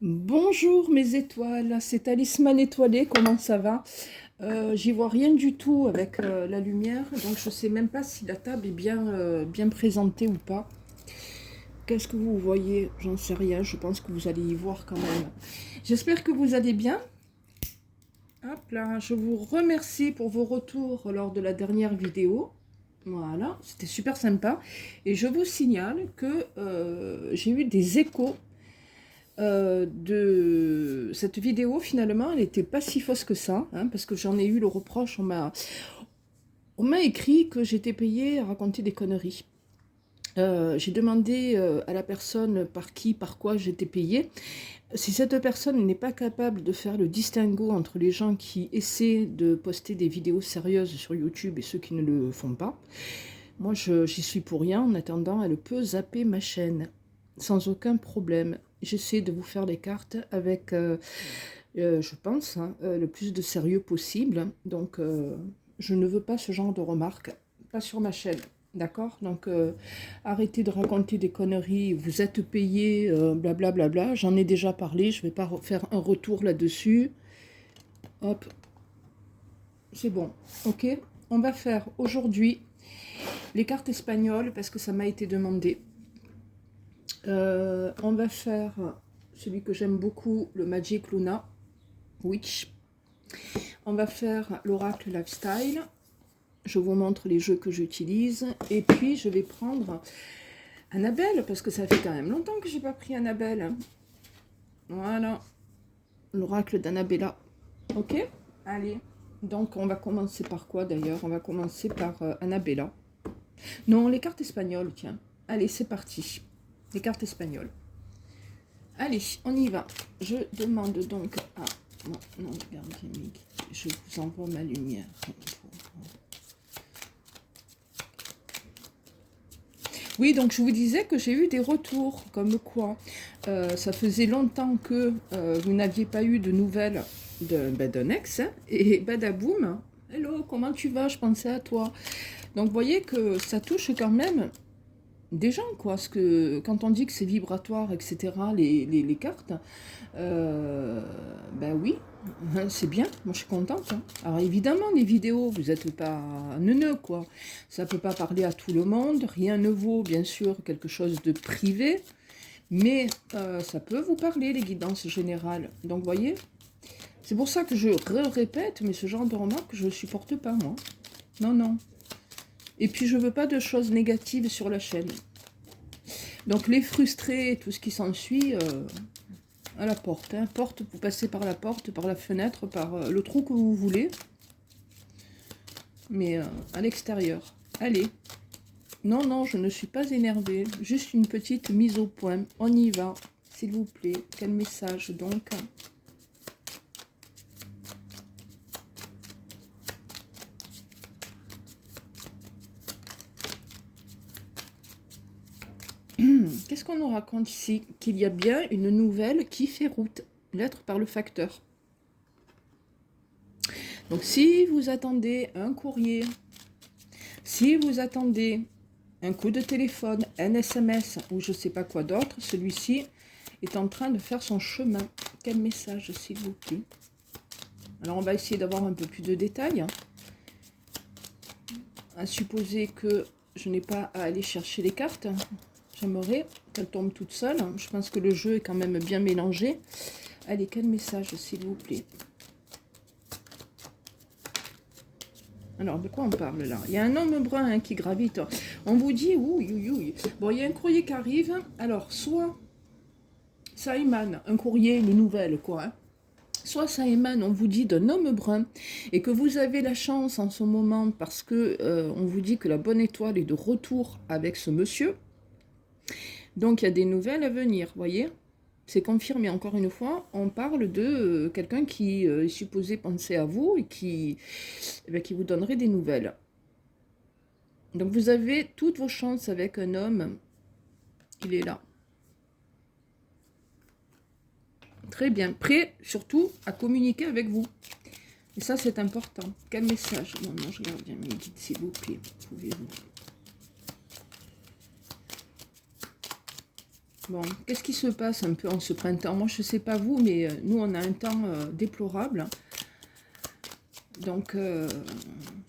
Bonjour mes étoiles, c'est Talisman étoilé, comment ça va? J'y vois rien du tout avec la lumière, donc je sais même pas si la table est bien présentée ou pas. Qu'est-ce que vous voyez? J'en sais rien, je pense que vous allez y voir quand même. J'espère que vous allez bien. Hop là, je vous remercie pour vos retours lors de la dernière vidéo. Voilà, c'était super sympa. Et je vous signale que j'ai eu des échos de cette vidéo. Finalement, elle n'était pas si fausse que ça, hein, parce que j'en ai eu le reproche. On m'a écrit que j'étais payée à raconter des conneries. J'ai demandé à la personne par qui, par quoi j'étais payée. Si cette personne n'est pas capable de faire le distinguo entre les gens qui essaient de poster des vidéos sérieuses sur YouTube et ceux qui ne le font pas, moi j'y suis pour rien. En attendant, elle peut zapper ma chaîne sans aucun problème. J'essaie de vous faire les cartes avec, je pense, hein, le plus de sérieux possible. Donc, je ne veux pas ce genre de remarques, pas sur ma chaîne. D'accord? Donc, arrêtez de raconter des conneries, vous êtes payé, blablabla. Bla. J'en ai déjà parlé, je ne vais pas faire un retour là-dessus. Hop, c'est bon. Ok? On va faire aujourd'hui les cartes espagnoles parce que ça m'a été demandé. On va faire celui que j'aime beaucoup, le Magic Luna Witch. On va faire l'oracle lifestyle. Je vous montre les jeux que j'utilise. Et puis, je vais prendre Annabelle, parce que ça fait quand même longtemps que je n'ai pas pris Annabelle. Voilà, l'oracle d'Annabella. Ok? Allez. Donc, on va commencer par quoi d'ailleurs? On va commencer par Annabella. Non, les cartes espagnoles, tiens. Allez, c'est parti. Les cartes espagnoles. Allez, on y va. Je demande donc à... Non, regardez, je vous envoie ma lumière. Oui, donc je vous disais que j'ai eu des retours, comme quoi ça faisait longtemps que vous n'aviez pas eu de nouvelles d'un ex, hein, et badaboum, hello, comment tu vas? Je pensais à toi. Donc vous voyez que ça touche quand même des gens, quoi. Parce que quand on dit que c'est vibratoire, etc., les cartes, ben oui, c'est bien, moi je suis contente. Hein. Alors évidemment, les vidéos, vous n'êtes pas neuneux, quoi. Ça peut pas parler à tout le monde, rien ne vaut, bien sûr, quelque chose de privé, mais ça peut vous parler, les guidances générales. Donc vous voyez, c'est pour ça que je répète, mais ce genre de remarques, je ne supporte pas, moi. Non, non. Et puis je veux pas de choses négatives sur la chaîne. Donc les frustrés, tout ce qui s'ensuit, à la porte. Hein. Porte, vous passez par la porte, par la fenêtre, par le trou que vous voulez. Mais à l'extérieur. Allez. Non, non, je ne suis pas énervée. Juste une petite mise au point. On y va, s'il vous plaît. Quel message donc? Qu'est-ce qu'on nous raconte ici? Qu'il y a bien une nouvelle qui fait route. Lettre par le facteur. Donc si vous attendez un courrier, si vous attendez un coup de téléphone, un SMS ou je ne sais pas quoi d'autre, celui-ci est en train de faire son chemin. Quel message, s'il vous plaît? Alors on va essayer d'avoir un peu plus de détails. À supposer que je n'ai pas à aller chercher les cartes. J'aimerais qu'elles tombent toutes seules. Je pense que le jeu est quand même bien mélangé. Allez, quel message, s'il vous plaît? Alors, de quoi on parle là? Il y a un homme brun hein, qui gravite. On vous dit, ouïe. Bon, il y a un courrier qui arrive. Alors, soit ça émane, un courrier, une nouvelle, quoi. Hein. Soit ça émane, on vous dit, d'un homme brun, et que vous avez la chance en ce moment, parce que on vous dit que la bonne étoile est de retour avec ce monsieur. Donc, il y a des nouvelles à venir, voyez? C'est confirmé encore une fois, on parle de quelqu'un qui est supposé penser à vous et qui vous donnerait des nouvelles. Donc vous avez toutes vos chances avec un homme, il est là. Très bien, prêt surtout à communiquer avec vous. Et ça c'est important. Quel message? Non, je regarde bien mes guides s'il vous plaît. Pouvez-vous Bon, qu'est-ce qui se passe un peu en ce printemps? Moi, je ne sais pas vous, mais nous, on a un temps déplorable. Donc,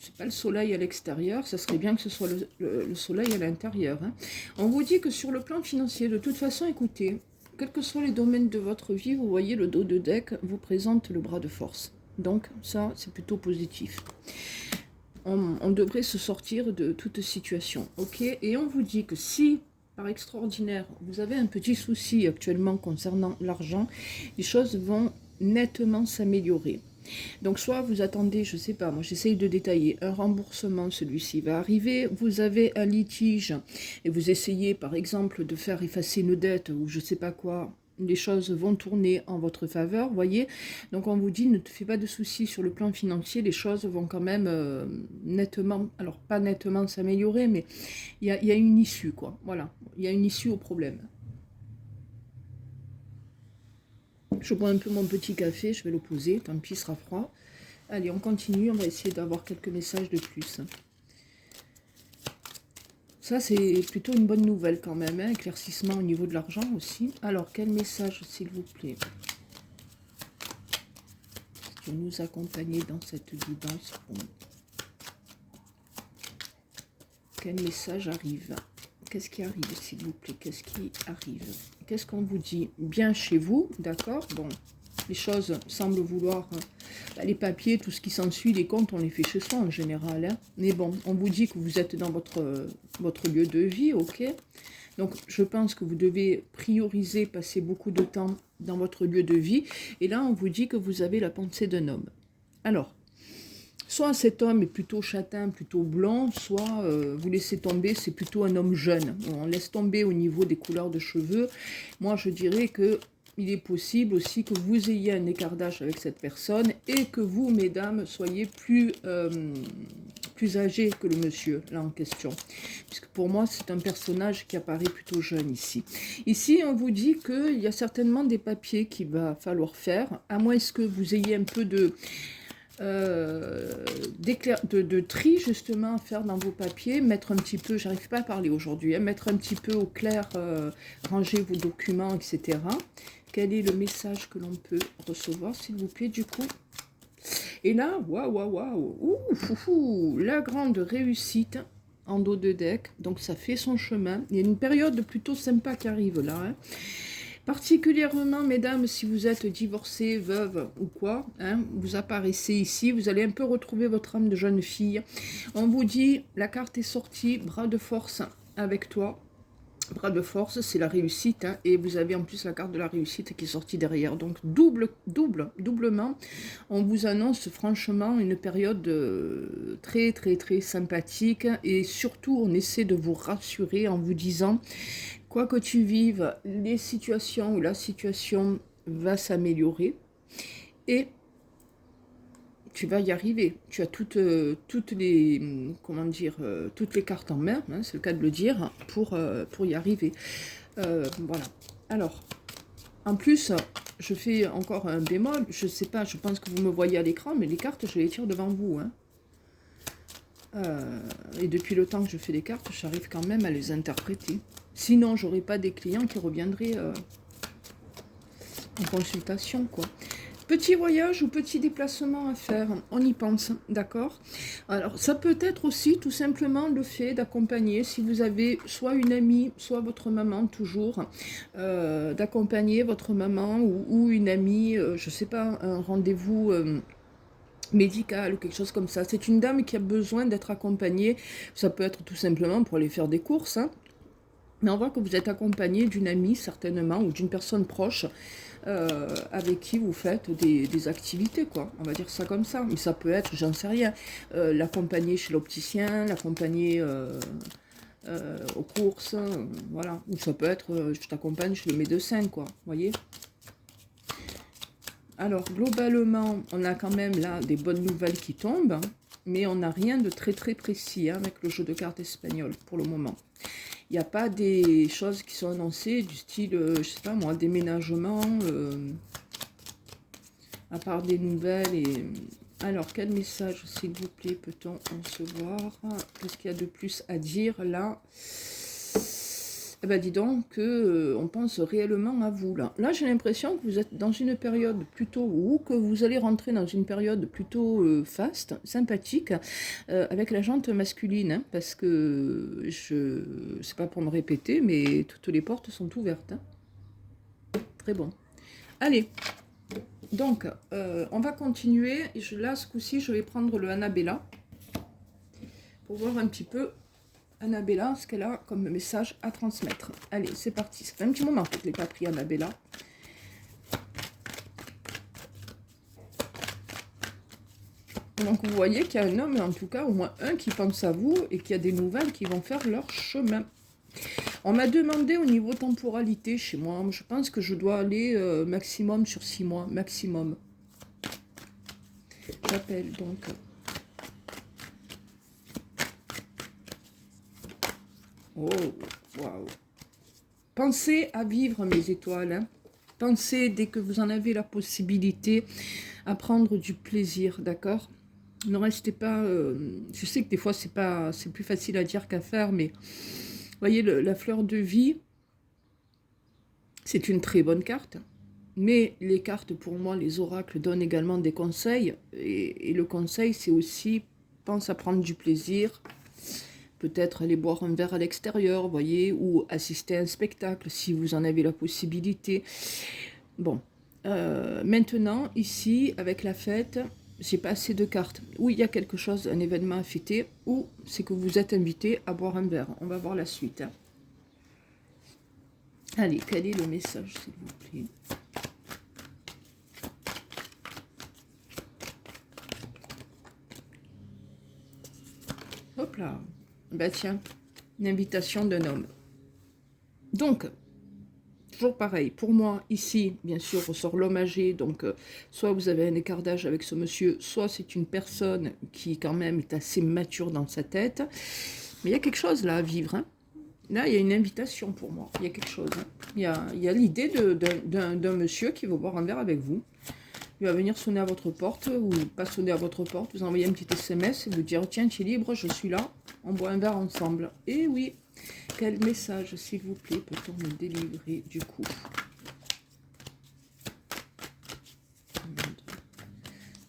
c'est pas le soleil à l'extérieur, ça serait bien que ce soit le soleil à l'intérieur. Hein. On vous dit que sur le plan financier, de toute façon, écoutez, quels que soient les domaines de votre vie, vous voyez, le dos de deck vous présente le bras de force. Donc, ça, c'est plutôt positif. On devrait se sortir de toute situation, ok? Et on vous dit que si, par extraordinaire, vous avez un petit souci actuellement concernant l'argent, les choses vont nettement s'améliorer. Donc soit vous attendez, je ne sais pas, moi j'essaye de détailler, un remboursement, celui-ci va arriver, vous avez un litige et vous essayez par exemple de faire effacer une dette ou je ne sais pas quoi, les choses vont tourner en votre faveur, voyez. Donc on vous dit, ne te fais pas de soucis sur le plan financier, les choses vont quand même nettement, alors pas nettement s'améliorer, mais il y a une issue, quoi. Voilà, il y a une issue au problème. Je bois un peu mon petit café, je vais le poser, tant pis, il sera froid. Allez, on continue, on va essayer d'avoir quelques messages de plus. Ça, c'est plutôt une bonne nouvelle quand même, hein, éclaircissement au niveau de l'argent aussi. Alors, quel message, s'il vous plaît? Pour nous accompagner dans cette guidance. Bon. Quel message arrive? Qu'est-ce qui arrive, s'il vous plaît? Qu'est-ce qui arrive? Qu'est-ce qu'on vous dit? Bien chez vous, d'accord? Bon, les choses semblent vouloir... les papiers, tout ce qui s'ensuit, les comptes, on les fait chez soi en général. Hein. Mais bon, on vous dit que vous êtes dans votre lieu de vie, ok? Donc, je pense que vous devez prioriser, passer beaucoup de temps dans votre lieu de vie. Et là, on vous dit que vous avez la pensée d'un homme. Alors, soit cet homme est plutôt châtain, plutôt blond, soit vous laissez tomber, c'est plutôt un homme jeune. On laisse tomber au niveau des couleurs de cheveux. Moi, je dirais que il est possible aussi que vous ayez un écart d'âge avec cette personne et que vous, mesdames, soyez plus âgés que le monsieur, là, en question. Puisque pour moi, c'est un personnage qui apparaît plutôt jeune ici. Ici, on vous dit qu'il y a certainement des papiers qu'il va falloir faire, à moins que vous ayez un peu de tri justement à faire dans vos papiers, mettre un petit peu, j'arrive pas à parler aujourd'hui, hein, mettre un petit peu au clair, ranger vos documents, etc. Quel est le message que l'on peut recevoir, s'il vous plaît, du coup? Et là, waouh, la grande réussite en dos de deck, donc ça fait son chemin. Il y a une période plutôt sympa qui arrive là, hein. Particulièrement, mesdames, si vous êtes divorcées, veuves ou quoi, hein, vous apparaissez ici, vous allez un peu retrouver votre âme de jeune fille. On vous dit, la carte est sortie, bras de force avec toi. Bras de force, c'est la réussite, hein, et vous avez en plus la carte de la réussite qui est sortie derrière. Donc, doublement, on vous annonce franchement une période très, très, très sympathique. Et surtout, on essaie de vous rassurer en vous disant... Quoi que tu vives, les situations ou la situation va s'améliorer et tu vas y arriver. Tu as toutes les, comment dire, toutes les cartes en main, hein, c'est le cas de le dire, pour y arriver. Voilà. Alors, en plus, je fais encore un bémol. Je sais pas, je pense que vous me voyez à l'écran, mais les cartes, je les tire devant vous. Hein. Et depuis le temps que je fais les cartes, j'arrive quand même à les interpréter. Sinon, j'aurais pas des clients qui reviendraient en consultation, quoi. Petit voyage ou petit déplacement à faire, on y pense, d'accord? Alors, ça peut être aussi tout simplement le fait d'accompagner, si vous avez soit une amie, soit votre maman, toujours, d'accompagner votre maman ou une amie, je sais pas, un rendez-vous... médicale ou quelque chose comme ça. C'est une dame qui a besoin d'être accompagnée. Ça peut être tout simplement pour aller faire des courses, hein. Mais on voit que vous êtes accompagné d'une amie, certainement, ou d'une personne proche, avec qui vous faites des activités, quoi. On va dire ça comme ça. Mais ça peut être, j'en sais rien, l'accompagner chez l'opticien, l'accompagner aux courses, voilà. Ou ça peut être, je t'accompagne chez le médecin, quoi. Vous voyez ? Alors, globalement, on a quand même là des bonnes nouvelles qui tombent, mais on n'a rien de très très précis, hein, avec le jeu de cartes espagnol pour le moment. Il n'y a pas des choses qui sont annoncées du style, je sais pas moi, déménagement, à part des nouvelles. Et alors, quel message, s'il vous plaît, peut-on recevoir? Qu'est-ce qu'il y a de plus à dire là? eh ben dis donc que on pense réellement à vous là. Là j'ai l'impression que vous êtes dans une période plutôt, ou que vous allez rentrer dans une période plutôt faste, sympathique, avec la jante masculine, hein, parce que c'est pas pour me répéter, mais toutes les portes sont ouvertes. Hein. Très bon. Allez, donc on va continuer. Là ce coup-ci je vais prendre le Annabella pour voir un petit peu Annabella, ce qu'elle a comme message à transmettre. Allez, c'est parti. Ça fait un petit moment que je n'ai pas pris Annabella. Donc vous voyez qu'il y a un homme, en tout cas au moins un, qui pense à vous et qu'il y a des nouvelles qui vont faire leur chemin. On m'a demandé au niveau temporalité chez moi, je pense que je dois aller maximum sur 6 mois, maximum. J'appelle donc... Oh, waouh. Pensez à vivre, mes étoiles. Hein. Pensez, dès que vous en avez la possibilité, à prendre du plaisir, d'accord? Ne restez pas... je sais que des fois, c'est plus facile à dire qu'à faire, mais... Vous voyez, la fleur de vie, c'est une très bonne carte. Mais les cartes, pour moi, les oracles donnent également des conseils. Et le conseil, c'est aussi, pense à prendre du plaisir... Peut-être aller boire un verre à l'extérieur, voyez, ou assister à un spectacle, si vous en avez la possibilité. Bon, maintenant, ici, avec la fête, j'ai pas assez de cartes. Ou il y a quelque chose, un événement à fêter, ou c'est que vous êtes invité à boire un verre. On va voir la suite. Hein. Allez, quel est le message, s'il vous plaît? Hop là. Bah tiens, une invitation d'un homme. Donc, toujours pareil, pour moi, ici, bien sûr, ressort l'homme âgé, donc soit vous avez un écart d'âge avec ce monsieur, soit c'est une personne qui quand même est assez mature dans sa tête, mais il y a quelque chose là à vivre, hein. Là, il y a une invitation pour moi, il y a quelque chose, hein. Il y a l'idée d'un monsieur qui veut boire un verre avec vous. Il va venir sonner à votre porte, ou pas sonner à votre porte, vous envoyez un petit SMS et vous dire, tiens, tu es libre, je suis là, on boit un verre ensemble. Et oui, quel message, s'il vous plaît, peut-on me délivrer du coup?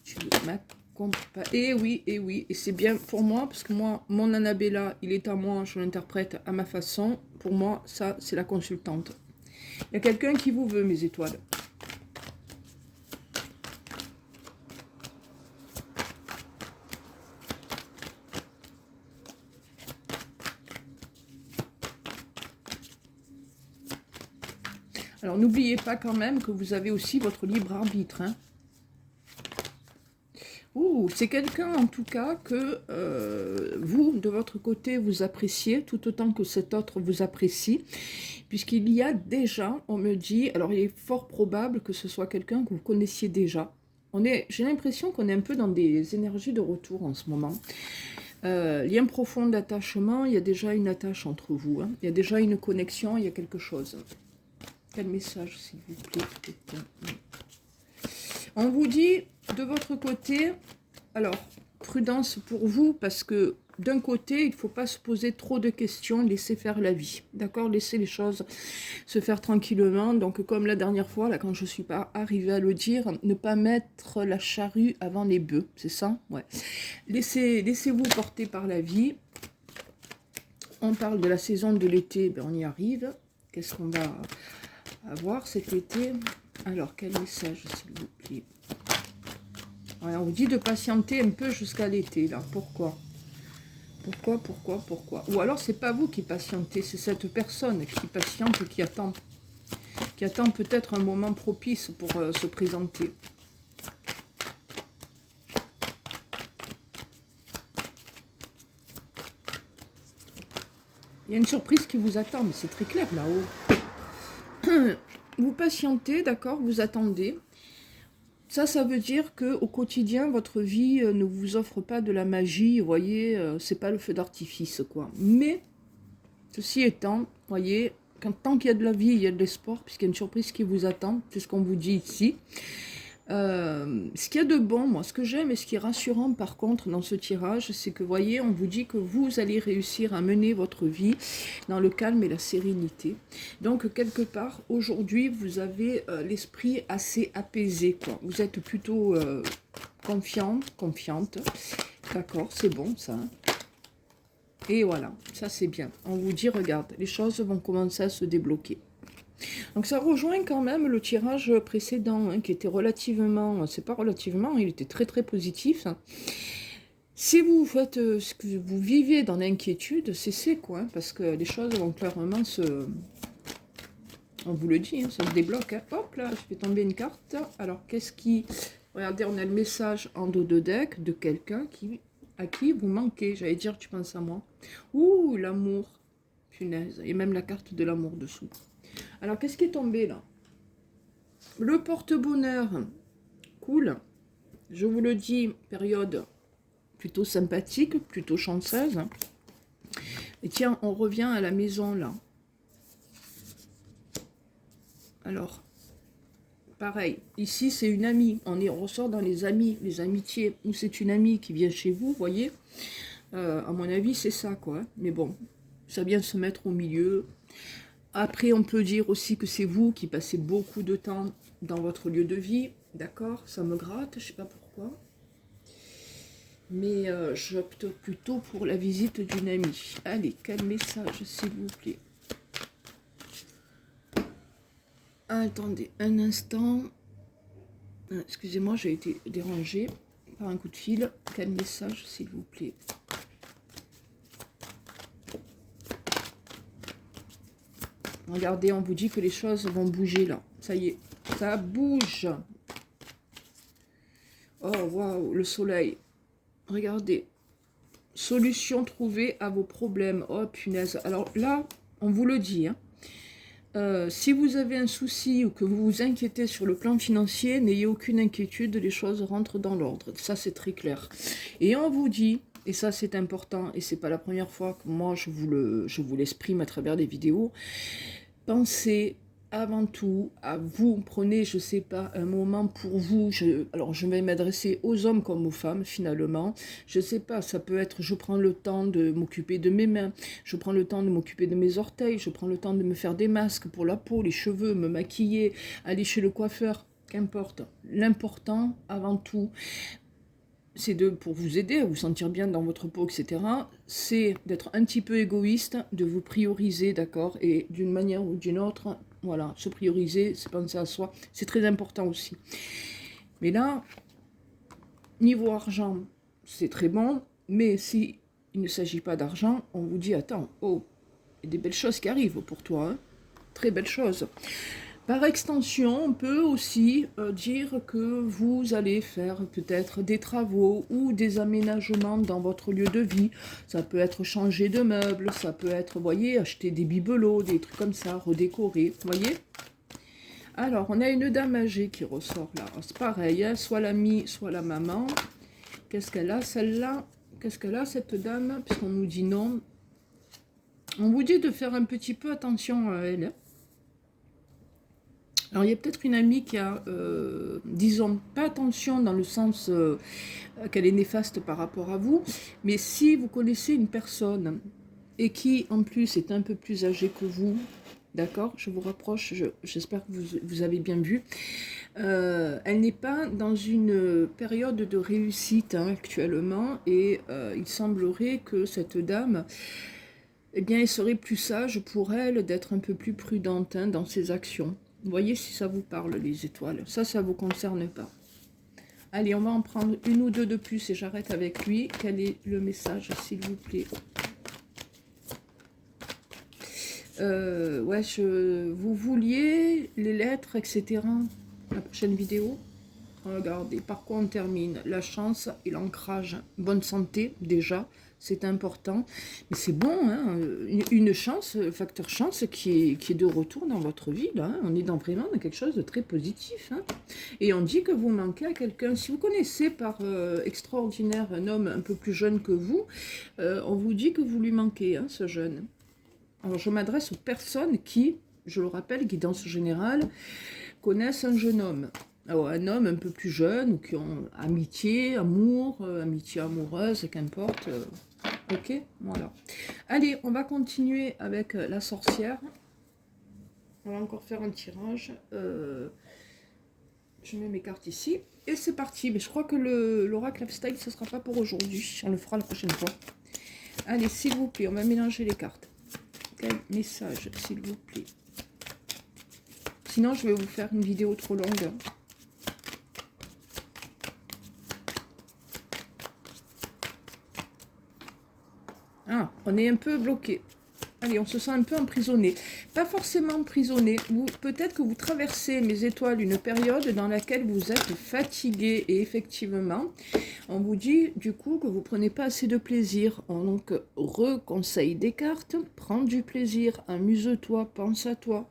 Tu m'accompagnes. Et oui, et c'est bien pour moi, parce que moi, mon Annabella, il est à moi, je l'interprète à ma façon. Pour moi, ça, c'est la consultante. Il y a quelqu'un qui vous veut, mes étoiles. Alors, n'oubliez pas quand même que vous avez aussi votre libre arbitre. Hein. Ouh, c'est quelqu'un en tout cas que vous, de votre côté, vous appréciez, tout autant que cet autre vous apprécie. Puisqu'il y a déjà, on me dit, alors il est fort probable que ce soit quelqu'un que vous connaissiez déjà. J'ai l'impression qu'on est un peu dans des énergies de retour en ce moment. Lien profond d'attachement, il y a déjà une attache entre vous. Hein. Il y a déjà une connexion, il y a quelque chose. Quel message, s'il vous plaît? On vous dit, de votre côté, alors, prudence pour vous, parce que d'un côté, il ne faut pas se poser trop de questions, laisser faire la vie, d'accord? Laisser les choses se faire tranquillement. Donc, comme la dernière fois, là, quand je ne suis pas arrivée à le dire, ne pas mettre la charrue avant les bœufs, c'est ça? Ouais. Laissez-vous porter par la vie. On parle de la saison de l'été, ben on y arrive. Qu'est-ce qu'on va avoir cet été? Alors, quel message, s'il vous plaît? Ouais, on vous dit de patienter un peu jusqu'à l'été, là. Pourquoi? Pourquoi? Ou alors, c'est pas vous qui patientez, c'est cette personne qui patiente, qui attend peut-être un moment propice pour se présenter. Il y a une surprise qui vous attend, mais c'est très clair là-haut. Vous patientez, d'accord, vous attendez. Ça veut dire qu'au quotidien, votre vie ne vous offre pas de la magie, vous voyez, c'est pas le feu d'artifice, quoi. Mais, ceci étant, vous voyez, tant qu'il y a de la vie, il y a de l'espoir, puisqu'il y a une surprise qui vous attend, c'est ce qu'on vous dit ici. Ce qu'il y a de bon, moi, ce que j'aime et ce qui est rassurant par contre dans ce tirage, c'est que, voyez, on vous dit que vous allez réussir à mener votre vie dans le calme et la sérénité. Donc, quelque part, aujourd'hui, vous avez l'esprit assez apaisé, quoi. Vous êtes plutôt confiant, confiante. D'accord, c'est bon, ça. Et voilà, ça c'est bien. On vous dit, regarde, les choses vont commencer à se débloquer. Donc ça rejoint quand même le tirage précédent, hein, qui était relativement, c'est pas relativement, il était très très positif. Hein. Si vous faites ce que vous vivez dans l'inquiétude, c'est quoi, hein, parce que les choses vont clairement se... On vous le dit, hein, ça se débloque. Hein. Hop là, je fais tomber une carte. Alors qu'est-ce qui... Regardez, on a le message en dos de deck de quelqu'un à qui vous manquez. J'allais dire, tu penses à moi. Ouh, l'amour. Punaise. Et même la carte de l'amour dessous. Alors, qu'est-ce qui est tombé là? Le porte-bonheur. Cool. Je vous le dis, période plutôt sympathique, plutôt chanceuse. Et tiens, on revient à la maison là. Alors, pareil, ici c'est une amie. On ressort dans les amis, les amitiés, où c'est une amie qui vient chez vous, voyez. À mon avis, c'est ça, quoi. Mais bon, ça vient se mettre au milieu. Après, on peut dire aussi que c'est vous qui passez beaucoup de temps dans votre lieu de vie. D'accord? Ça me gratte, je sais pas pourquoi. Mais j'opte plutôt pour la visite d'une amie. Allez, quel message, s'il vous plaît. Attendez un instant. Excusez-moi, j'ai été dérangée par un coup de fil. Quel message, s'il vous plaît. Regardez, on vous dit que les choses vont bouger là. Ça y est, ça bouge. Oh, waouh, le soleil. Regardez. Solution trouvée à vos problèmes. Oh, punaise. Alors là, on vous le dit. Hein. Si vous avez un souci ou que vous vous inquiétez sur le plan financier, n'ayez aucune inquiétude, les choses rentrent dans l'ordre. Ça, c'est très clair. Et on vous dit, et ça c'est important, et c'est pas la première fois que moi je vous l'exprime à travers des vidéos, pensez avant tout à vous, prenez, je sais pas, un moment pour vous. Alors je vais m'adresser aux hommes comme aux femmes finalement. Je sais pas, ça peut être, je prends le temps de m'occuper de mes mains, je prends le temps de m'occuper de mes orteils, je prends le temps de me faire des masques pour la peau, les cheveux, me maquiller, aller chez le coiffeur, qu'importe. L'important avant tout, c'est pour vous aider à vous sentir bien dans votre peau, etc., c'est d'être un petit peu égoïste, de vous prioriser, d'accord, et d'une manière ou d'une autre, voilà, se prioriser, c'est penser à soi, c'est très important aussi. Mais là, niveau argent, c'est très bon, mais si il ne s'agit pas d'argent, on vous dit, attends, oh, il y a des belles choses qui arrivent pour toi, hein, très belles choses. Par extension, on peut aussi dire que vous allez faire peut-être des travaux ou des aménagements dans votre lieu de vie. Ça peut être changer de meubles, ça peut être, vous voyez, acheter des bibelots, des trucs comme ça, redécorer, vous voyez. Alors, on a une dame âgée qui ressort là. C'est pareil, hein, soit l'amie, soit la maman. Qu'est-ce qu'elle a, celle-là? Qu'est-ce qu'elle a, cette dame? Puisqu'on nous dit non. On vous dit de faire un petit peu attention à elle. Alors, il y a peut-être une amie qui a, disons, pas attention dans le sens qu'elle est néfaste par rapport à vous, mais si vous connaissez une personne et qui, en plus, est un peu plus âgée que vous, d'accord, je vous rapproche, j'espère que vous avez bien vu, elle n'est pas dans une période de réussite hein, actuellement, et il semblerait que cette dame, eh bien, il serait plus sage pour elle d'être un peu plus prudente hein, dans ses actions. Vous voyez si ça vous parle, les étoiles. Ça ne vous concerne pas. Allez, on va en prendre une ou deux de plus et j'arrête avec lui. Quel est le message, s'il vous plaît? Ouais, vous vouliez les lettres, etc. La prochaine vidéo. Regardez, par quoi on termine? La chance et l'ancrage. Bonne santé, déjà. C'est important, mais c'est bon, hein, une chance, facteur chance qui est de retour dans votre vie, là, hein. On est vraiment dans quelque chose de très positif, hein. Et on dit que vous manquez à quelqu'un. Si vous connaissez par extraordinaire un homme un peu plus jeune que vous, on vous dit que vous lui manquez, hein, ce jeune. Alors je m'adresse aux personnes qui, je le rappelle, guidance générale, connaissent un jeune homme. Alors, un homme un peu plus jeune, ou qui ont amitié, amour, amitié amoureuse, qu'importe. Ok, voilà. Allez, on va continuer avec la sorcière. On va encore faire un tirage. Je mets mes cartes ici. Et c'est parti. Mais je crois que l'oracle lifestyle, ce ne sera pas pour aujourd'hui. On le fera la prochaine fois. Allez, s'il vous plaît, on va mélanger les cartes. Quel message, s'il vous plaît. Sinon, je vais vous faire une vidéo trop longue. Ah, on est un peu bloqué. Allez, on se sent un peu emprisonné. Pas forcément emprisonné. Peut-être que vous traversez, mes étoiles, une période dans laquelle vous êtes fatigué. Et effectivement, on vous dit du coup que vous ne prenez pas assez de plaisir. Donc, reconseille des cartes. Prends du plaisir. Amuse-toi. Pense à toi.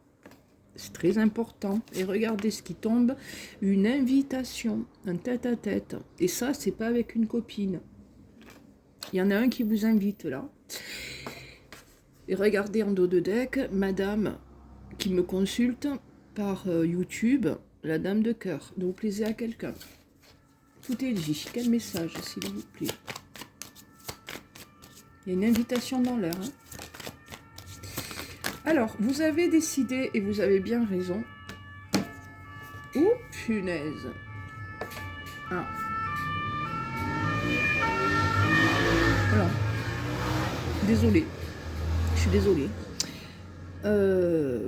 C'est très important. Et regardez ce qui tombe. Une invitation. Un tête-à-tête. Et ça, c'est pas avec une copine. Il y en a un qui vous invite là. Et regardez en dos de deck, madame qui me consulte par YouTube, la dame de cœur. Donc, plaisir à quelqu'un. Tout est dit. Quel message, s'il vous plaît. Il y a une invitation dans l'air. Hein. Alors, vous avez décidé, et vous avez bien raison. Oh, punaise. Ah. Voilà. Désolée. Je suis désolée.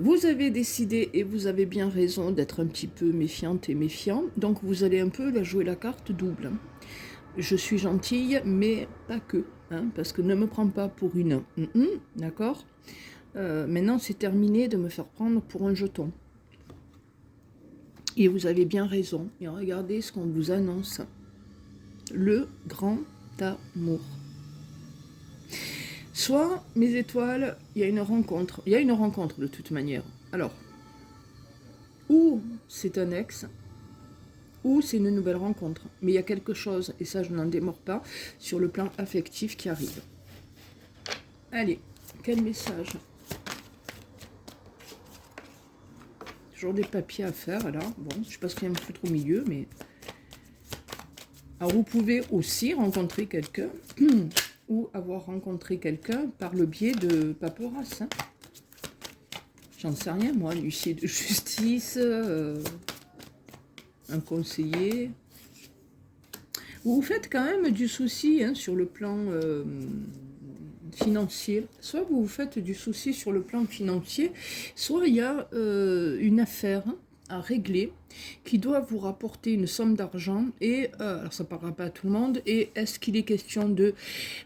Vous avez décidé, et vous avez bien raison, d'être un petit peu méfiante et méfiant. Donc, vous allez un peu la jouer la carte double. Je suis gentille, mais pas que. Hein, parce que ne me prends pas pour une... D'accord. Maintenant, c'est terminé de me faire prendre pour un jeton. Et vous avez bien raison. Et regardez ce qu'on vous annonce. Le grand amour. Soit, mes étoiles, il y a une rencontre. Il y a une rencontre de toute manière. Alors, ou c'est un ex, ou c'est une nouvelle rencontre. Mais il y a quelque chose, et ça je n'en démords pas, sur le plan affectif qui arrive. Allez, quel message? Toujours des papiers à faire là. Bon, je ne sais pas ce qu'il y a à me foutre au milieu, mais... Alors vous pouvez aussi rencontrer quelqu'un... ou avoir rencontré quelqu'un par le biais de paperasses. Hein. J'en sais rien, moi, l'huissier de justice, un conseiller. Vous vous faites quand même du souci hein, sur le plan financier. Soit vous vous faites du souci sur le plan financier, soit il y a une affaire à régler qui doit vous rapporter une somme d'argent et alors ça ne parlera pas à tout le monde et est-ce qu'il est question de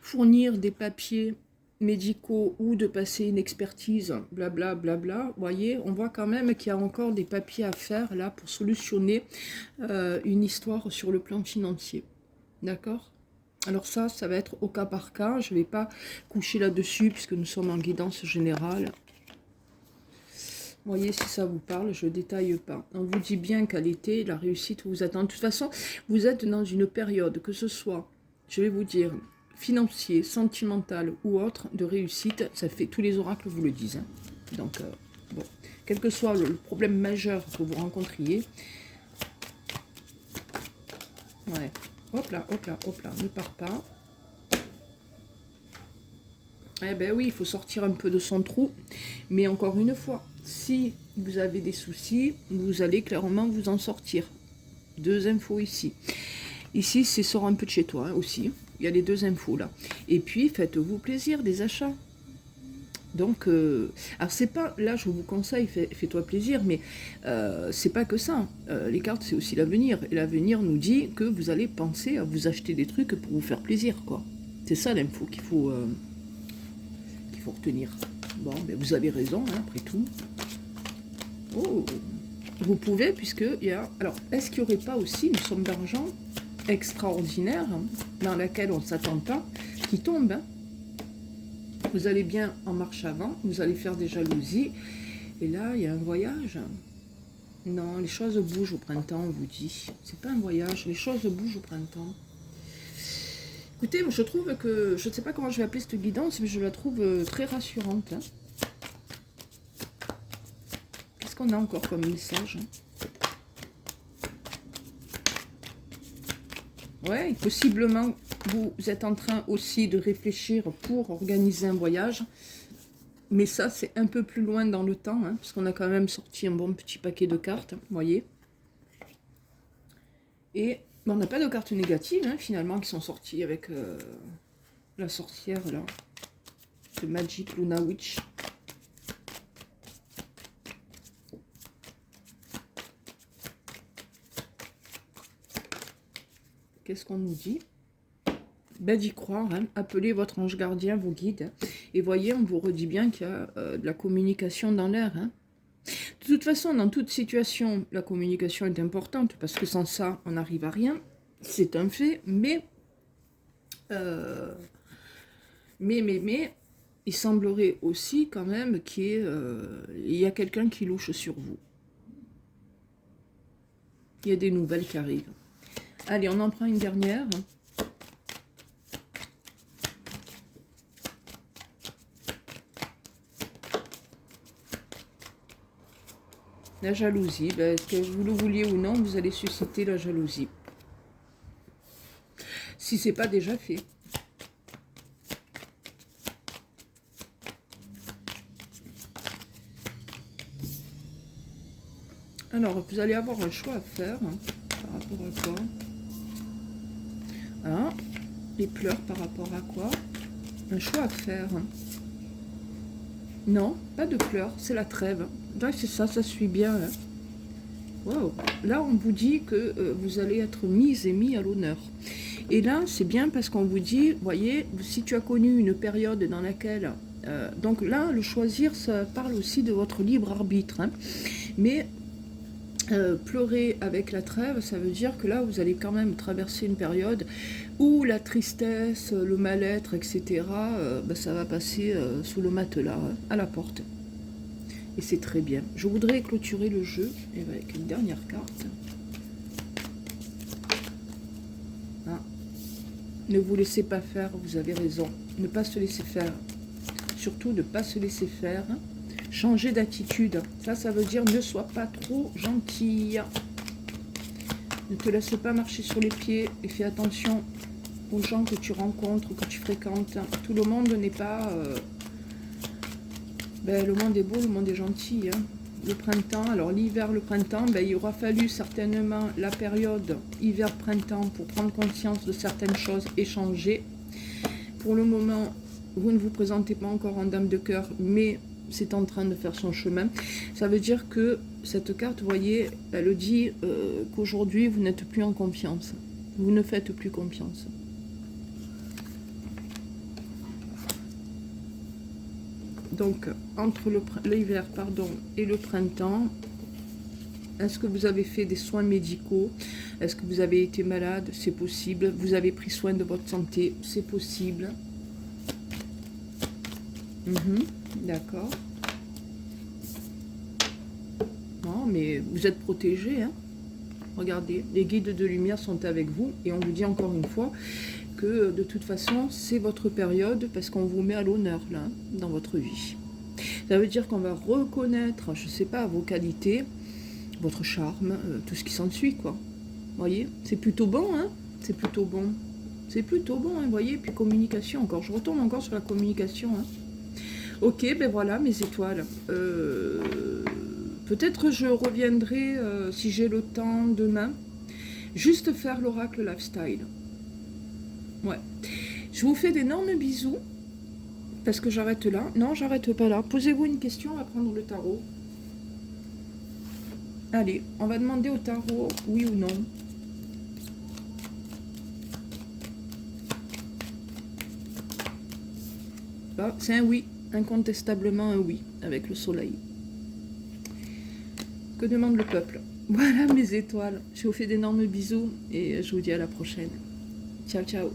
fournir des papiers médicaux ou de passer une expertise blabla blabla, vous voyez on voit quand même qu'il y a encore des papiers à faire là pour solutionner une histoire sur le plan financier, d'accord. Alors ça va être au cas par cas, je ne vais pas coucher là-dessus puisque nous sommes en guidance générale. Voyez si ça vous parle, je ne détaille pas. On vous dit bien qu'à l'été, la réussite vous attend. De toute façon, vous êtes dans une période, que ce soit, je vais vous dire, financier, sentimental ou autre, de réussite. Ça fait tous les oracles vous le disent. Hein. Donc, bon, quel que soit le problème majeur que vous rencontriez. Ouais, hop là, ne pars pas. Eh ben oui, il faut sortir un peu de son trou. Mais encore une fois, si vous avez des soucis, vous allez clairement vous en sortir. Deux infos ici. Ici, c'est sort un peu de chez toi hein, aussi. Il y a les deux infos là. Et puis, faites-vous plaisir, des achats. Donc, alors c'est pas, là je vous conseille, fais-toi plaisir, mais c'est pas que ça. Les cartes, c'est aussi l'avenir. Et l'avenir nous dit que vous allez penser à vous acheter des trucs pour vous faire plaisir, quoi. C'est ça l'info qu'il faut retenir. Bon, ben vous avez raison, hein, après tout. Oh, vous pouvez, puisque il y a... Alors, est-ce qu'il n'y aurait pas aussi une somme d'argent extraordinaire, hein, dans laquelle on ne s'attend pas, qui tombe hein. Vous allez bien en marche avant, vous allez faire des jalousies, et là, il y a un voyage. Non, les choses bougent au printemps, on vous dit. C'est pas un voyage, les choses bougent au printemps. Écoutez, je trouve que, je ne sais pas comment je vais appeler cette guidance, mais je la trouve très rassurante. Hein. Qu'est-ce qu'on a encore comme message hein. Ouais, et possiblement, vous êtes en train aussi de réfléchir pour organiser un voyage. Mais ça, c'est un peu plus loin dans le temps, hein, parce qu'on a quand même sorti un bon petit paquet de cartes, vous voyez. Et on n'a pas de cartes négatives, hein, finalement, qui sont sorties avec la sorcière, là, de Magic Luna Witch. Qu'est-ce qu'on nous dit? Ben, d'y croire, hein. Appelez votre ange gardien, vos guides. Et voyez, on vous redit bien qu'il y a de la communication dans l'air. Hein. De toute façon, dans toute situation, la communication est importante, parce que sans ça, on n'arrive à rien. C'est un fait, mais il semblerait aussi quand même qu'il y a quelqu'un qui louche sur vous. Il y a des nouvelles qui arrivent. Allez, on en prend une dernière. La jalousie, ben, que vous le vouliez ou non, vous allez susciter la jalousie. Si c'est pas déjà fait. Alors, vous allez avoir un choix à faire. Hein, par rapport à quoi? Hein, les pleurs par rapport à quoi? Un choix à faire. Non, pas de pleurs, c'est la trêve. Donc c'est ça, ça suit bien. Hein. Wow. Là, on vous dit que vous allez être mise et mis à l'honneur. Et là, c'est bien parce qu'on vous dit, voyez, si tu as connu une période dans laquelle... donc là, le choisir, ça parle aussi de votre libre arbitre. Hein. Mais pleurer avec la trêve, ça veut dire que là, vous allez quand même traverser une période où la tristesse, le mal-être, etc., ben, ça va passer sous le matelas, hein, à la porte. Et c'est très bien. Je voudrais clôturer le jeu avec une dernière carte. Ah. Ne vous laissez pas faire, vous avez raison. Ne pas se laisser faire. Surtout ne pas se laisser faire. Changer d'attitude. Ça veut dire ne sois pas trop gentille. Ne te laisse pas marcher sur les pieds et fais attention aux gens que tu rencontres, que tu fréquentes. Tout le monde n'est pas... ben, le monde est beau, le monde est gentil. Hein. Le printemps, alors l'hiver, le printemps, ben, il aura fallu certainement la période hiver-printemps pour prendre conscience de certaines choses et changer. Pour le moment, vous ne vous présentez pas encore en dame de cœur, mais c'est en train de faire son chemin. Ça veut dire que cette carte, vous voyez, elle dit qu'aujourd'hui, vous n'êtes plus en confiance. Vous ne faites plus confiance. Donc, entre l'hiver et le printemps, est-ce que vous avez fait des soins médicaux? Est-ce que vous avez été malade? C'est possible. Vous avez pris soin de votre santé? C'est possible. D'accord. Non, mais vous êtes protégé. Hein. Regardez, les guides de lumière sont avec vous. Et on vous dit encore une fois que de toute façon, c'est votre période parce qu'on vous met à l'honneur là, dans votre vie. Ça veut dire qu'on va reconnaître, je ne sais pas, vos qualités, votre charme, tout ce qui s'ensuit, quoi. Vous voyez, c'est plutôt bon, hein. C'est plutôt bon. C'est plutôt bon, hein, vous voyez. Puis communication encore. Je retourne encore sur la communication, hein. Ok, ben voilà mes étoiles. Peut-être je reviendrai, si j'ai le temps, demain. Juste faire l'oracle lifestyle. Ouais. Je vous fais d'énormes bisous. Parce que j'arrête là. Non, j'arrête pas là. Posez-vous une question, on va prendre le tarot. Allez, on va demander au tarot oui ou non. Ah, c'est un oui. Incontestablement un oui. Avec le soleil. Que demande le peuple? Voilà mes étoiles. Je vous fais d'énormes bisous. Et je vous dis à la prochaine. Ciao, ciao.